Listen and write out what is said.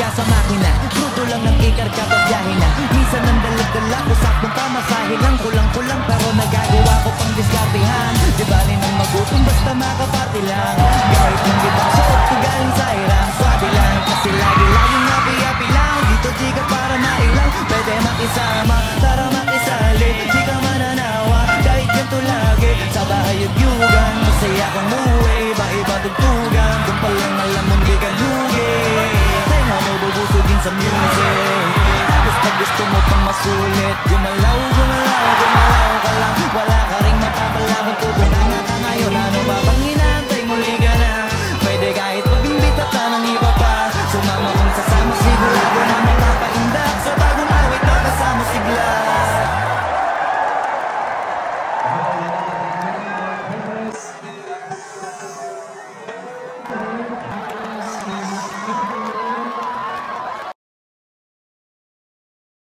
biga sa makina, truto lang ng ikarga pabiyahe na. Minsan ang dalag-dala ko saktong pamasahe lang. Kulang-kulang pero nagagawa ko pang diskartehan. Di bali nang magutom basta makapati lang. Kahit ng bitang suot ko galing sa hirang, swabe lang kasi lagi-laging happy-happy lang. Dito di ka para mailang, pwede makisama, tara makisali. Di ka mananawa, kahit ganito lagi. Sa bahay yugyugan, masaya kang muwi. Iba-iba tugtugan, kung palang alam mo di ka lugi. Tenga mo bubusugin sa music, tapos pag gusto mo pang masulit, gumalaw